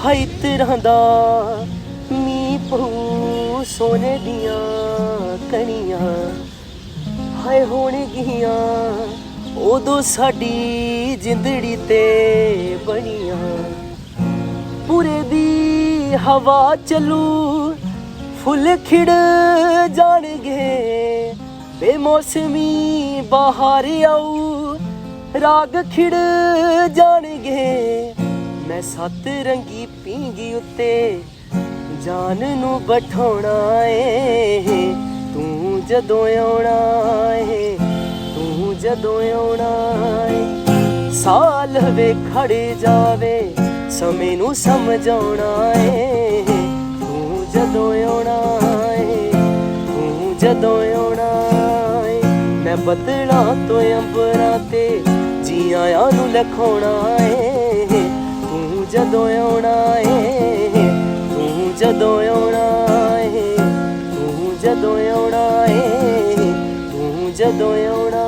high ਤੇਰਾਂ ਦਾ ਮੀਂਹ ਪਊ ਸੋਨੇ ਦੀਆਂ ਕਣੀਆਂ ਹਾਏ ਹੋਣਗੀਆਂ ਉਦੋਂ ਸਾਡੀ ਜ਼ਿੰਦੜੀ ਤੇ ਬਣੀਆਂ ਪੂਰੇ ਦੀ ਹਵਾ ਚੱਲੂ ਫੁੱਲ ਖਿੜ ਜਾਣਗੇ ਬੇਮੌਸਮੀ ਬਾਹਰ ਆਊ ਰਾਗ ਖਿੜ ਜਾਣਗੇ ਮੈਂ ਸੱਤ ਰੰਗੀ ਪੀਂਗੀ ਉੱਤੇ ਜਾਨ ਨੂੰ ਬਿਠਾਉਣਾ ਏ ਤੂੰ ਜਦੋਂ ਆਉਣਾ ਏ ਤੂੰ ਜਦੋਂ ਆਉਣਾ ਏ ਸਾਲ ਵੇ ਖੜ ਜਾਵੇ ਸਮੇਂ ਨੂੰ ਸਮਝਾਉਣਾ ਏ ਤੂੰ ਜਦੋਂ ਆਉਣਾ ਏ ਤੂੰ ਜਦੋਂ ਆਉਣਾ ਏ ਮੈਂ ਬੱਦਲਾਂ ਤੋਂ ਅੰਬਰਾਂ ਤੇ ਜੀ ਆਇਆਂ ਨੂੰ ਲਖਾਉਣਾ ਏ ਤੂੰ ਜਦੋਂ ਆਉਣਾ ਏ ਤੂੰ ਜਦੋਂ ਆਉਣਾ ਏ ਤੂੰ ਜਦੋਂ ਆਉਣਾ ਏ ਤੂੰ ਜਦੋਂ ਆਉਣਾ